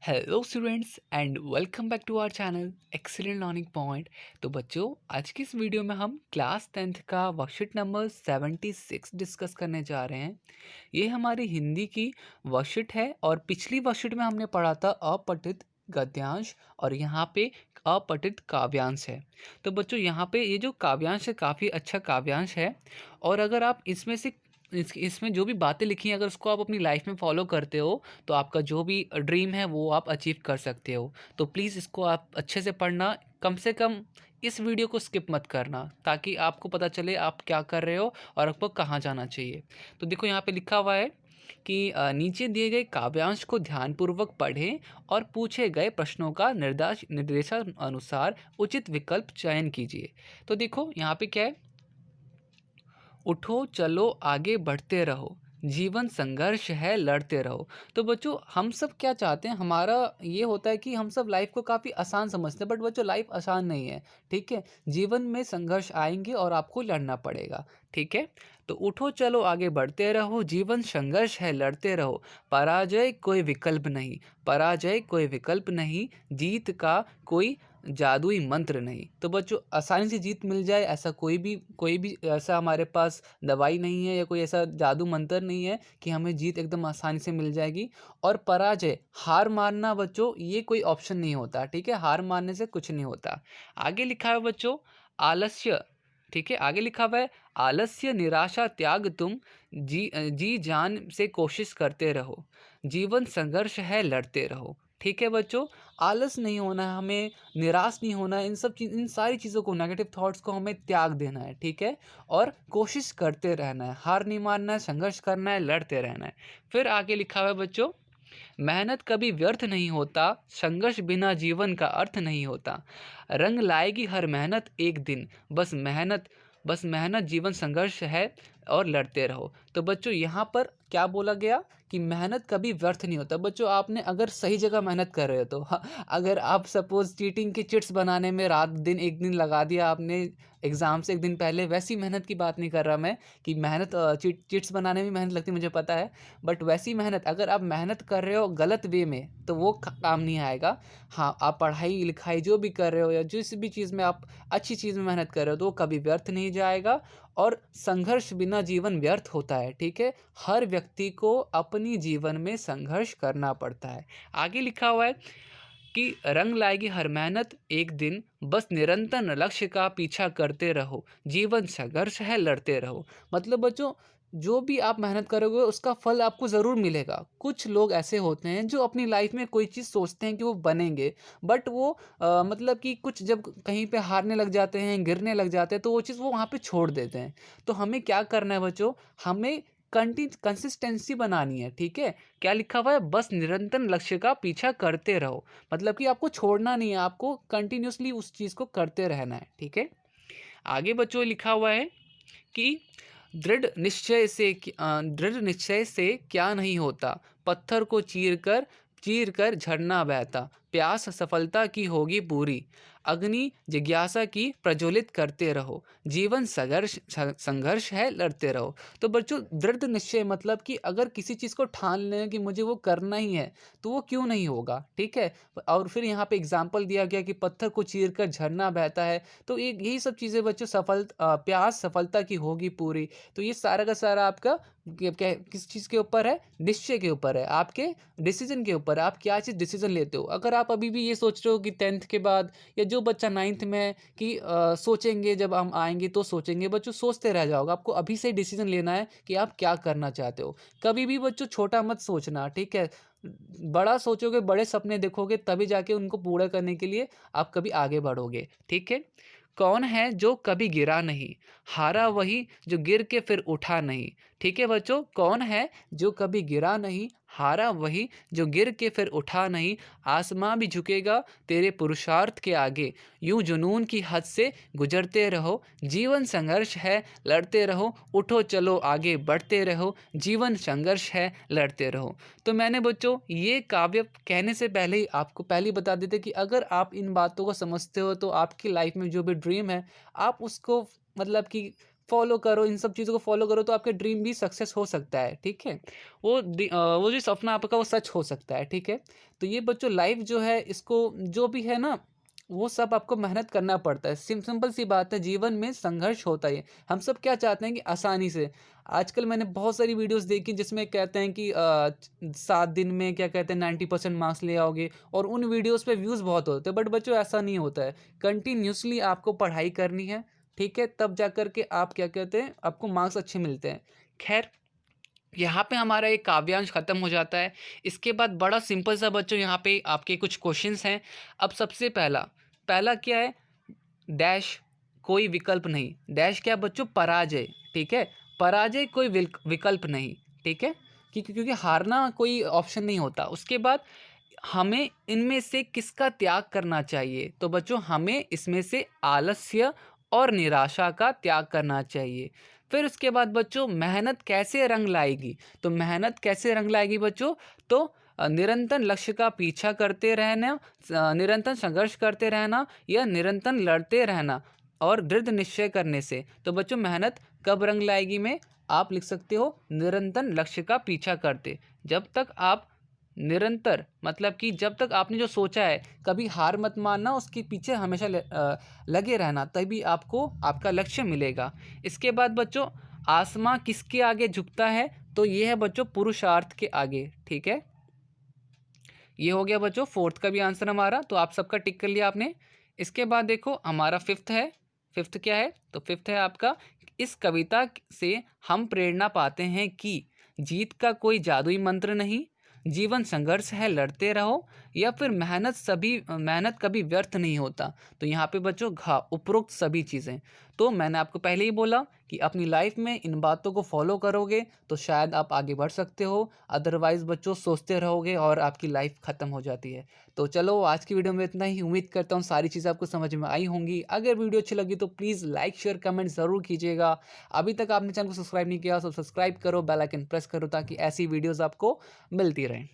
Hello students and welcome back to our channel excellent learning point. तो बच्चों, आज की इस वीडियो में हम क्लास 10th का वर्कशीट नंबर 76 डिस्कस करने जा रहे हैं। ये हमारी हिंदी की वर्कशीट है और पिछली वर्कशीट में हमने पढ़ा था अपठित गद्यांश और यहाँ पे अपठित काव्यांश है। तो बच्चों, यहाँ पे ये जो काव्यांश है काफ़ी अच्छा काव्यांश है और अगर आप इसमें से इसमें जो भी बातें लिखी हैं अगर उसको आप अपनी लाइफ में फॉलो करते हो तो आपका जो भी ड्रीम है वो आप अचीव कर सकते हो। तो प्लीज़ इसको आप अच्छे से पढ़ना, कम से कम इस वीडियो को स्किप मत करना ताकि आपको पता चले आप क्या कर रहे हो और आपको कहाँ जाना चाहिए। तो देखो यहाँ पे लिखा हुआ है कि नीचे दिए गए काव्यांश को ध्यानपूर्वक पढ़ें और पूछे गए प्रश्नों का निर्देशानुसार उचित विकल्प चयन कीजिए। तो देखो यहाँ पे क्या है, उठो चलो आगे बढ़ते रहो, जीवन संघर्ष है लड़ते रहो। तो बच्चों, हम सब क्या चाहते हैं, हमारा ये होता है कि हम सब लाइफ को काफ़ी आसान समझते हैं, बट बच्चों लाइफ आसान नहीं है। ठीक है, जीवन में संघर्ष आएंगे और आपको लड़ना पड़ेगा। ठीक है, तो उठो चलो आगे बढ़ते रहो, जीवन संघर्ष है लड़ते रहो, पराजय कोई विकल्प नहीं, पराजय कोई विकल्प नहीं, जीत का कोई जादुई मंत्र नहीं। तो बच्चों, आसानी से जीत मिल जाए ऐसा कोई भी ऐसा हमारे पास दवाई नहीं है या कोई ऐसा जादू मंत्र नहीं है कि हमें जीत एकदम आसानी से मिल जाएगी। और पराजय, हार मानना बच्चों, ये कोई ऑप्शन नहीं होता। ठीक है, हार मानने से कुछ नहीं होता। आगे लिखा है बच्चों, आलस्य। ठीक है, आगे लिखा हुआ है, आलस्य निराशा त्याग तुम जी जान से कोशिश करते रहो, जीवन संघर्ष है लड़ते रहो। ठीक है बच्चों, आलस नहीं होना है हमें, निराश नहीं होना है, इन सारी चीज़ों को, नेगेटिव थॉट्स को हमें त्याग देना है। ठीक है, और कोशिश करते रहना है, हार नहीं मानना है, संघर्ष करना है, लड़ते रहना है। फिर आगे लिखा हुआ है बच्चों, मेहनत कभी व्यर्थ नहीं होता, संघर्ष बिना जीवन का अर्थ नहीं होता, रंग लाएगी हर मेहनत एक दिन, बस मेहनत जीवन संघर्ष है और लड़ते रहो। तो बच्चों, यहाँ पर क्या बोला गया कि मेहनत कभी व्यर्थ नहीं होता। बच्चों, आपने अगर सही जगह मेहनत कर रहे हो तो अगर आप सपोज चीटिंग की चिट्स बनाने में रात दिन एक दिन लगा दिया आपने एग्ज़ाम से एक दिन पहले, वैसी मेहनत की बात नहीं कर रहा मैं कि मेहनत चिट्स बनाने में मेहनत लगती है, मुझे पता है। बट वैसी मेहनत अगर आप मेहनत कर रहे हो गलत वे में तो वो काम नहीं आएगा। हाँ, आप पढ़ाई लिखाई जो भी कर रहे हो या जिस भी चीज़ में आप अच्छी चीज़ में मेहनत कर रहे हो तो वो कभी व्यर्थ नहीं जाएगा। और संघर्ष बिना जीवन व्यर्थ होता है। ठीक है, हर व्यक्ति को अपनी जीवन में संघर्ष करना पड़ता है। आगे लिखा हुआ है कि रंग लाएगी हर मेहनत एक दिन, बस निरंतर लक्ष्य का पीछा करते रहो, जीवन संघर्ष है लड़ते रहो। मतलब बच्चों, जो भी आप मेहनत करोगे उसका फल आपको ज़रूर मिलेगा। कुछ लोग ऐसे होते हैं जो अपनी लाइफ में कोई चीज़ सोचते हैं कि वो बनेंगे, बट वो मतलब कि कुछ जब कहीं पे हारने लग जाते हैं, गिरने लग जाते हैं, तो वो चीज़ वो वहाँ पे छोड़ देते हैं। तो हमें क्या करना है बच्चों, हमें कंसिस्टेंसी बनानी है। ठीक है, क्या लिखा हुआ है, बस निरंतर लक्ष्य का पीछा करते रहो। मतलब कि आपको छोड़ना नहीं है, आपको कंटिन्यूअसली उस चीज़ को करते रहना है। ठीक है, आगे बच्चों लिखा हुआ है कि दृढ़ निश्चय से क्या नहीं होता, पत्थर को चीर कर झरना बहता, प्यास सफलता की होगी पूरी, अग्नि जिज्ञासा की प्रज्वलित करते रहो, जीवन संघर्ष है लड़ते रहो। तो बच्चों, दृढ़ निश्चय मतलब कि अगर किसी चीज़ को ठान लें कि मुझे वो करना ही है तो वो क्यों नहीं होगा। ठीक है, और फिर यहाँ पे एग्जाम्पल दिया गया कि पत्थर को चीर कर झरना बहता है। तो ये यही सब चीज़ें बच्चों, प्यास सफलता की होगी पूरी। तो ये सारा का सारा आपका किस चीज़ के ऊपर है, निश्चय के ऊपर है, आपके डिसीजन के ऊपर है, आप क्या चीज़ डिसीजन लेते हो। अगर आप अभी भी ये सोच रहे हो कि 10th के बाद या जो बच्चा 9th में है कि सोचेंगे जब हम आएंगे तो सोचेंगे, बच्चों सोचते रह जाओगे। आपको अभी से डिसीजन लेना है कि आप क्या करना चाहते हो। कभी भी बच्चों छोटा मत सोचना। ठीक है, बड़ा सोचोगे, बड़े सपने देखोगे, तभी जाके उनको पूरा करने के लिए आप कभी आगे बढ़ोगे। ठीक है, कौन है जो कभी गिरा नहीं, हारा वही जो गिर के फिर उठा नहीं। ठीक है बच्चों, कौन है जो कभी गिरा नहीं, हारा वही जो गिर के फिर उठा नहीं, आसमां भी झुकेगा तेरे पुरुषार्थ के आगे, यूं जुनून की हद से गुजरते रहो, जीवन संघर्ष है लड़ते रहो, उठो चलो आगे बढ़ते रहो, जीवन संघर्ष है लड़ते रहो। तो मैंने बच्चों ये काव्य कहने से पहले ही आपको पहले ही बता देते कि अगर आप इन बातों को समझते हो तो आपकी लाइफ में जो भी ड्रीम है आप उसको मतलब कि फॉलो करो, इन सब चीज़ों को फॉलो करो तो आपके ड्रीम भी सक्सेस हो सकता है, ठीक है? वो जो सपना आपका वो सच हो सकता है, ठीक है? तो ये बच्चों लाइफ़ जो है इसको जो भी है ना, वो सब आपको मेहनत करना पड़ता है। सिंपल सी बात है, जीवन में संघर्ष होता ही है। हम सब क्या चाहते हैं कि आसानी से आजकल मैंने बहुत सारी वीडियोज़ देखी जिसमें कहते हैं कि 7 दिन में क्या कहते हैं 90% मार्क्स ले आओगे और उन वीडियोज़ पे व्यूज़ बहुत होते हैं। बट बच्चों ऐसा नहीं होता है। कंटिन्यूअसली आपको पढ़ाई करनी है, ठीक है? तब जा कर के आप क्या कहते हैं आपको मार्क्स अच्छे मिलते हैं। ख़ैर यहाँ पे हमारा एक काव्यांश खत्म हो जाता है। इसके बाद बड़ा सिंपल सा बच्चों यहाँ पे आपके कुछ क्वेश्चंस हैं। अब सबसे पहला, पहला क्या है? डैश कोई विकल्प नहीं। डैश क्या बच्चों? पराजय, ठीक है? पराजय कोई विकल्प नहीं, ठीक है? क्योंकि हारना कोई ऑप्शन नहीं होता। उसके बाद हमें इनमें से किसका त्याग करना चाहिए? तो बच्चों हमें इसमें से आलस्य और निराशा का त्याग करना चाहिए। फिर उसके बाद बच्चों मेहनत कैसे रंग लाएगी? तो मेहनत कैसे रंग लाएगी बच्चों? तो निरंतर लक्ष्य का पीछा करते रहना, निरंतर संघर्ष करते रहना या निरंतर लड़ते रहना और दृढ़ निश्चय करने से। तो बच्चों मेहनत कब रंग लाएगी में आप लिख सकते हो निरंतर लक्ष्य का पीछा करते। जब तक आप निरंतर मतलब कि जब तक आपने जो सोचा है कभी हार मत मानना, उसके पीछे हमेशा लगे रहना, तभी आपको आपका लक्ष्य मिलेगा। इसके बाद बच्चों आसमां किसके आगे झुकता है? तो ये है बच्चों पुरुषार्थ के आगे, ठीक है? ये हो गया बच्चों फोर्थ का भी आंसर हमारा, तो आप सबका टिक कर लिया आपने। इसके बाद देखो हमारा फिफ्थ है। फिफ्थ क्या है? तो फिफ्थ है आपका, इस कविता से हम प्रेरणा पाते हैं कि जीत का कोई जादुई मंत्र नहीं, जीवन संघर्ष है लड़ते रहो, या फिर मेहनत कभी व्यर्थ नहीं होता। तो यहाँ पे बच्चों घा उपरोक्त सभी चीज़ें। तो मैंने आपको पहले ही बोला कि अपनी लाइफ में इन बातों को फॉलो करोगे तो शायद आप आगे बढ़ सकते हो, अदरवाइज़ बच्चों सोचते रहोगे और आपकी लाइफ ख़त्म हो जाती है। तो चलो आज की वीडियो में इतना ही। उम्मीद करता हूँ सारी चीज़ें आपको समझ में आई होंगी। अगर वीडियो अच्छी लगी तो प्लीज़ लाइक शेयर कमेंट ज़रूर कीजिएगा। अभी तक आपने चैनल को सब्सक्राइब नहीं किया तो सब्सक्राइब करो, बेल आइकन प्रेस करो ताकि ऐसी वीडियोज़ आपको मिलती रहें।